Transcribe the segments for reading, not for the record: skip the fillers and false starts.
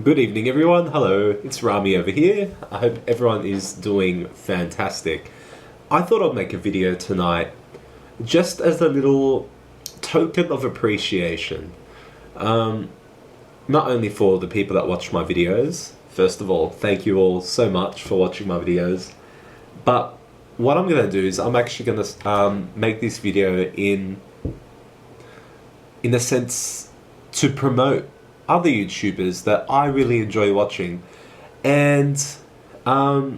Good evening, everyone. Hello, it's Rami over here. I hope everyone is doing fantastic. I thought I'd make a video tonight just as a little token of appreciation. Not only for the people that watch my videos, first of all, thank you all so much for watching my videos, but what I'm going to do is I'm actually going to make this video in a sense to promote other YouTubers that I really enjoy watching. And yeah,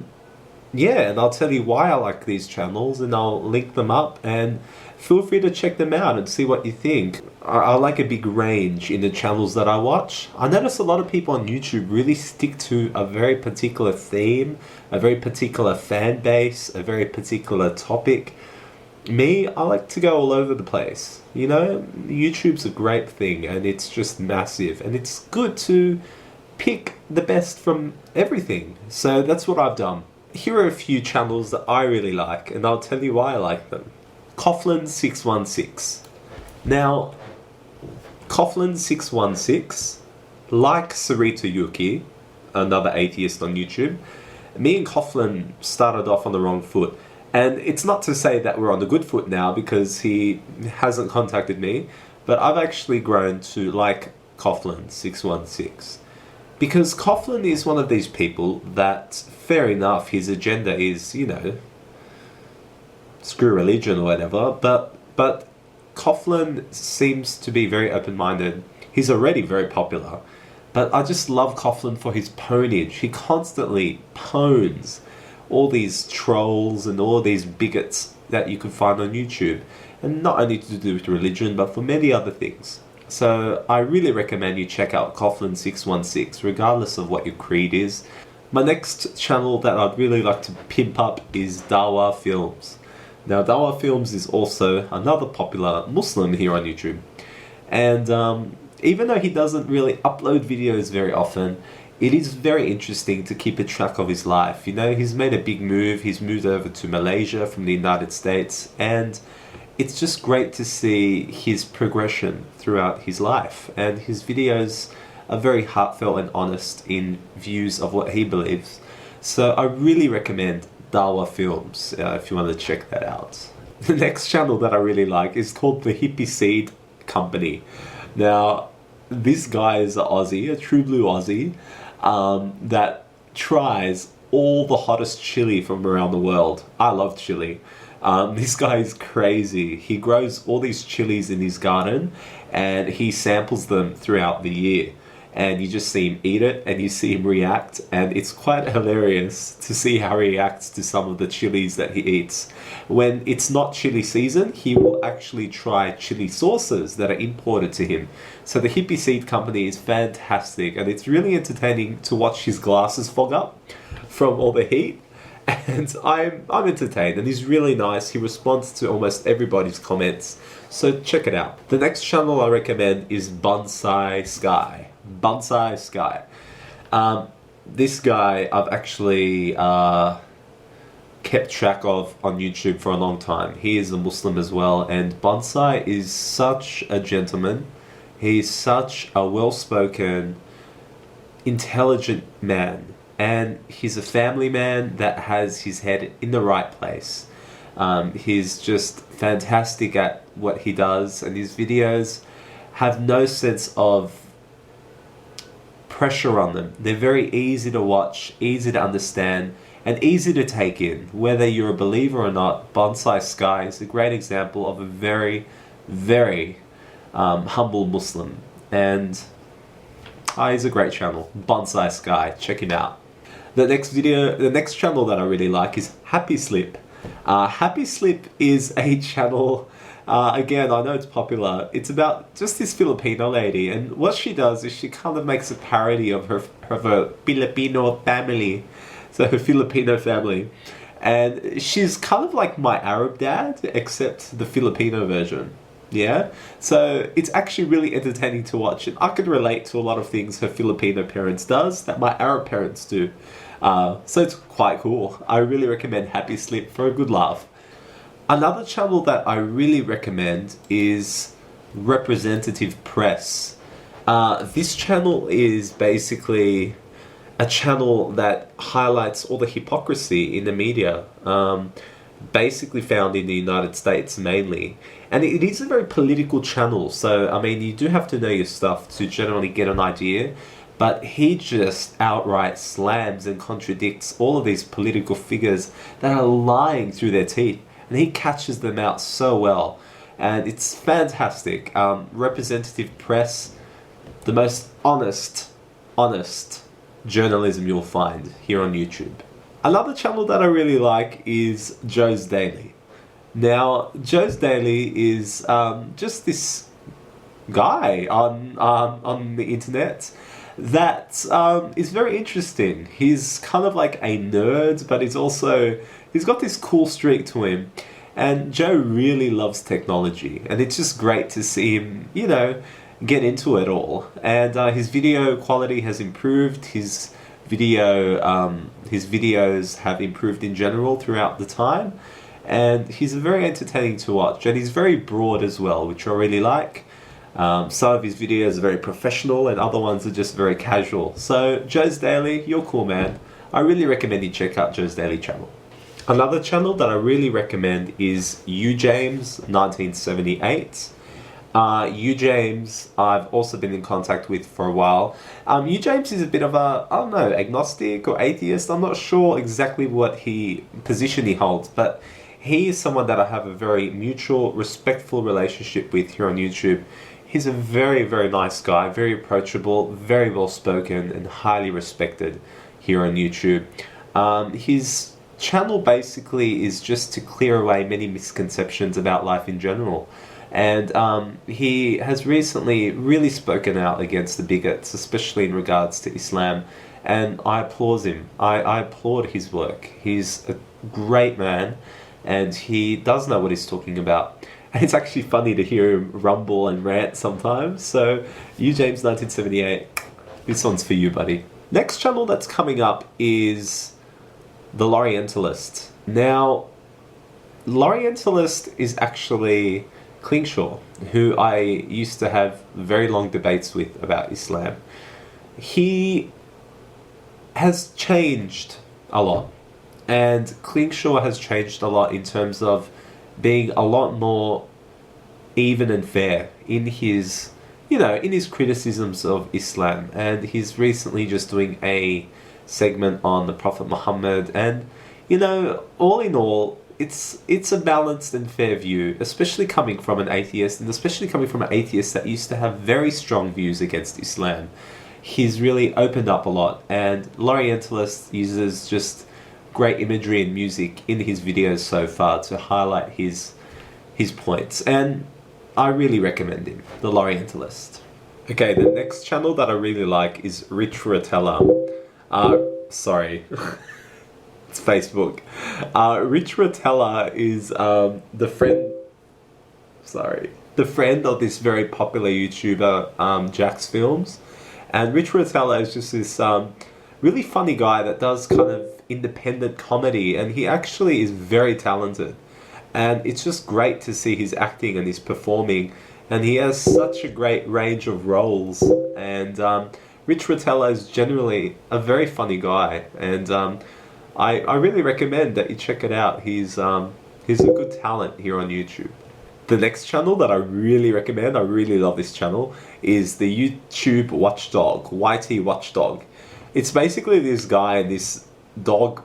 and I'll tell you why I like these channels, and I'll link them up, and feel free to check them out and see what you think. I like a big range in the channels that I watch. I notice a lot of people on YouTube really stick to a very particular theme, a very particular fan base, a very particular topic. Me, I like to go all over the place. You know, YouTube's a great thing, and it's just massive, and it's good to pick the best from everything. So that's what I've done. Here are a few channels that I really like, and I'll tell you why I like them. Coughlin616. Now, Coughlin616, like Sarita Yuki, another atheist on YouTube, me and Coughlin started off on the wrong foot. And it's not to say that we're on the good foot now, because he hasn't contacted me, but I've actually grown to like Coughlin616. Because Coughlin is one of these people that, fair enough, his agenda is, you know, screw religion or whatever, but Coughlin seems to be very open-minded. He's already very popular, but I just love Coughlin for his ponage. He constantly pones all these trolls and all these bigots that you can find on YouTube, and not only to do with religion, but for many other things. So I really recommend you check out Coughlin616, regardless of what your creed is. My next channel that I'd really like to pimp up is Dawa Films. Now, Dawa Films is also another popular Muslim here on YouTube, and even though he doesn't really upload videos very often, it is very interesting to keep a track of his life. You know, he's made a big move. He's moved over to Malaysia from the United States, and it's just great to see his progression throughout his life. And his videos are very heartfelt and honest in views of what he believes. So I really recommend Dawa Films if you want to check that out. The next channel that I really like is called the Hippie Seed Company. Now, this guy is an Aussie, a true blue Aussie, that tries all the hottest chili from around the world. I love chili. This guy is crazy. He grows all these chilies in his garden, and he samples them throughout the year. And you just see him eat it, and you see him react, and it's quite hilarious to see how he reacts to some of the chilies that he eats. When it's not chili season, he will actually try chili sauces that are imported to him. So the Hippie Seed Company is fantastic, and it's really entertaining to watch his glasses fog up from all the heat. And I'm entertained, and he's really nice. He responds to almost everybody's comments, so check it out. The next channel I recommend is Bonsai Sky. Bonsai Sky. This guy I've actually kept track of on YouTube for a long time. He is a Muslim as well, and Bonsai is such a gentleman. He's such a well-spoken, intelligent man, and he's a family man that has his head in the right place. He's just fantastic at what he does, and his videos have no sense of pressure on them. They're very easy to watch, easy to understand, and easy to take in. Whether you're a believer or not, Bonsai Sky is a great example of a very, very humble Muslim. And he's a great channel. Bonsai Sky, check him out. The next channel that I really like is Happy Slip. Happy Slip is a channel, again, I know it's popular. It's about just this Filipino lady, and what she does is she kind of makes a parody of her Filipino family, so her Filipino family, and she's kind of like my Arab dad, except the Filipino version. Yeah, so it's actually really entertaining to watch, and I can relate to a lot of things her Filipino parents does that my Arab parents do. So it's quite cool. I really recommend Happy Slip for a good laugh. Another channel that I really recommend is Representative Press. This channel is basically a channel that highlights all the hypocrisy in the media, basically found in the United States mainly. And it is a very political channel, so I mean, you do have to know your stuff to generally get an idea. But he just outright slams and contradicts all of these political figures that are lying through their teeth. And he catches them out so well. And it's fantastic. Representative press, the most honest journalism you'll find here on YouTube. Another channel that I really like is Joe's Daily. Now, Joe's Daily is just this guy on the internet that is very interesting. He's kind of like a nerd, but he's got this cool streak to him. And Joe really loves technology, and it's just great to see him, get into it all. And his video quality has improved. His videos have improved in general throughout the time. And he's very entertaining to watch, and he's very broad as well, which I really like. Some of his videos are very professional, and other ones are just very casual. So, Joe's Daily, you're cool, man. I really recommend you check out Joe's Daily channel. Another channel that I really recommend is ujames1978. Ujames, I've also been in contact with for a while. Ujames is a bit of a, I don't know, agnostic or atheist. I'm not sure exactly what position he holds, but he is someone that I have a very mutual, respectful relationship with here on YouTube. He's a very, very nice guy, very approachable, very well spoken, and highly respected here on YouTube. His channel basically is just to clear away many misconceptions about life in general. And he has recently really spoken out against the bigots, especially in regards to Islam. And I applaud him. I applaud his work. He's a great man, and he does know what he's talking about. And it's actually funny to hear him rumble and rant sometimes. So, ujames1978, this one's for you, buddy. Next channel that's coming up is The Lorientalist. Now, Lorientalist is actually Klingshaw, who I used to have very long debates with about Islam. He has changed a lot, and Klingshaw has changed a lot in terms of being a lot more even and fair in his criticisms of Islam. And he's recently just doing a segment on the Prophet Muhammad, and all in all, it's a balanced and fair view, especially coming from an atheist, and especially coming from an atheist that used to have very strong views against Islam. He's really opened up a lot, and Lorientalist uses just great imagery and music in his videos so far to highlight his points, and I really recommend him, The Lorientalist. Okay, the next channel that I really like is Rich Rotella. Sorry. It's Facebook. Rich Rotella is the friend of this very popular YouTuber, Jack's Films. And Rich Rotella is just this really funny guy that does kind of independent comedy, and he actually is very talented. And it's just great to see his acting and his performing, and he has such a great range of roles. And Rich Rotella is generally a very funny guy, and I really recommend that you check it out. He's a good talent here on YouTube. The next channel that I really recommend, I really love this channel, is the YouTube Watchdog, YT Watchdog. It's basically this guy in this dog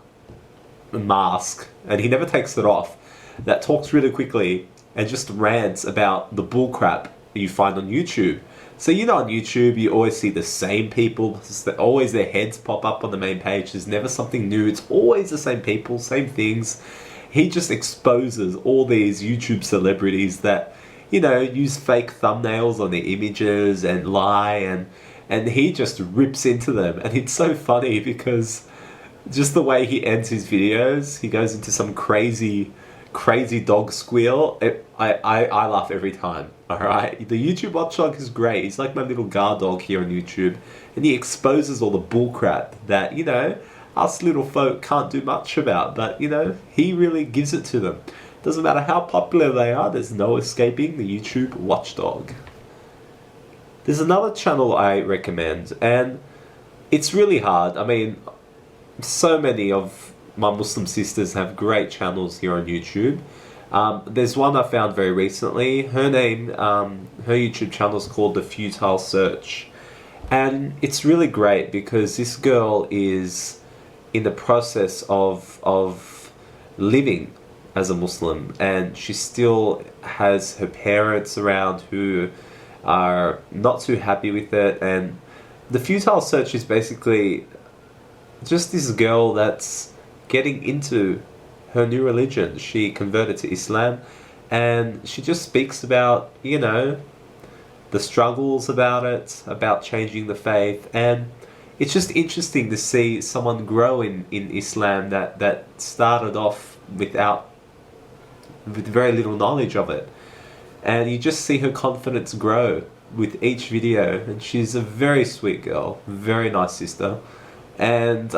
mask, and he never takes it off, that talks really quickly and just rants about the bullcrap you find on YouTube. So on YouTube you always see the same people, always their heads pop up on the main page. There's never something new, it's always the same people, same things. He just exposes all these YouTube celebrities that, use fake thumbnails on their images and lie, and he just rips into them. And it's so funny because just the way he ends his videos, he goes into some crazy dog squeal. I laugh every time. Alright, the YouTube Watchdog is great. He's like my little guard dog here on YouTube, and he exposes all the bullcrap that us little folk can't do much about, but he really gives it to them. Doesn't matter how popular they are, there's no escaping the YouTube Watchdog. There's another channel I recommend, and it's really hard. I mean, so many of my Muslim sisters have great channels here on YouTube. There's one I found very recently. Her YouTube channel is called The Futile Search. And it's really great because this girl is in the process of living as a Muslim, and she still has her parents around who are not too happy with it. And the Futile Search is basically just this girl that's getting into her new religion. She converted to Islam, and she just speaks about, the struggles about it, about changing the faith. And it's just interesting to see someone grow in Islam that started off with very little knowledge of it. And you just see her confidence grow with each video. And she's a very sweet girl, very nice sister. And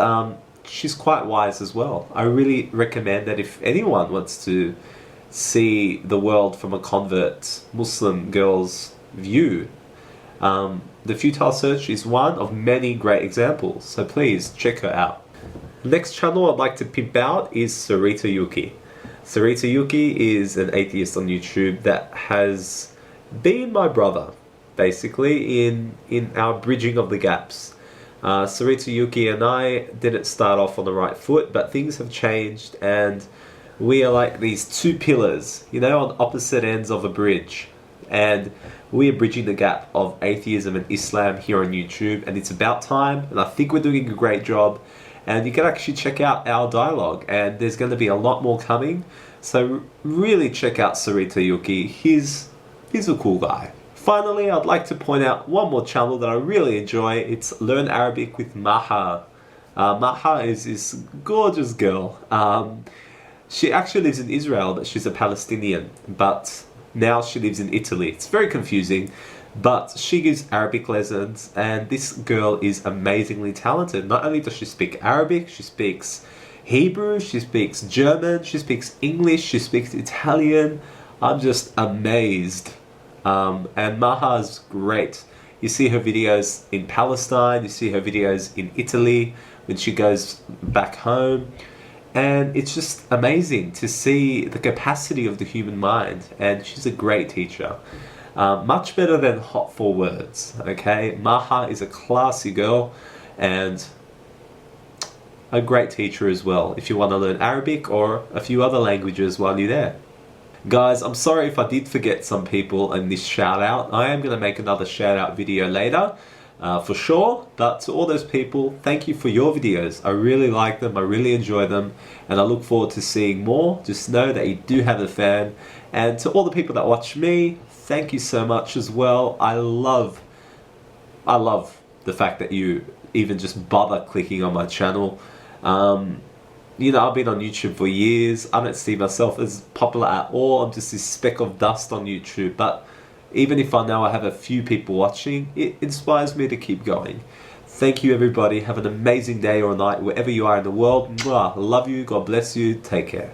she's quite wise as well. I really recommend that if anyone wants to see the world from a convert Muslim girl's view, The Futile Search is one of many great examples. So please check her out. Next channel I'd like to pimp out is Sarita Yuki. Sarita Yuki is an atheist on YouTube that has been my brother, basically, in our bridging of the gaps. Sarita Yuki and I didn't start off on the right foot, but things have changed, and we are like these two pillars, on opposite ends of a bridge. And we are bridging the gap of atheism and Islam here on YouTube, and it's about time, and I think we're doing a great job. And you can actually check out our dialogue, and there's going to be a lot more coming. So really check out Sarita Yuki. He's a cool guy. Finally, I'd like to point out one more channel that I really enjoy. It's Learn Arabic with Maha. Maha is this gorgeous girl. She actually lives in Israel, but she's a Palestinian. But now she lives in Italy. It's very confusing. But she gives Arabic lessons, and this girl is amazingly talented. Not only does she speak Arabic, she speaks Hebrew, she speaks German, she speaks English, she speaks Italian. I'm just amazed. And Maha's great. You see her videos in Palestine, you see her videos in Italy when she goes back home. And it's just amazing to see the capacity of the human mind. And she's a great teacher. Much better than Hot for Words, okay? Maha is a classy girl and a great teacher as well if you want to learn Arabic or a few other languages while you're there. Guys, I'm sorry if I did forget some people in this shout out. I am going to make another shout out video later for sure, but to all those people, thank you for your videos. I really like them, I really enjoy them, and I look forward to seeing more. Just know that you do have a fan. And to all the people that watch me, thank you so much as well. I love the fact that you even just bother clicking on my channel. I've been on YouTube for years. I don't see myself as popular at all. I'm just this speck of dust on YouTube. But even if I know I have a few people watching, it inspires me to keep going. Thank you, everybody. Have an amazing day or night wherever you are in the world. Mwah. Love you. God bless you. Take care.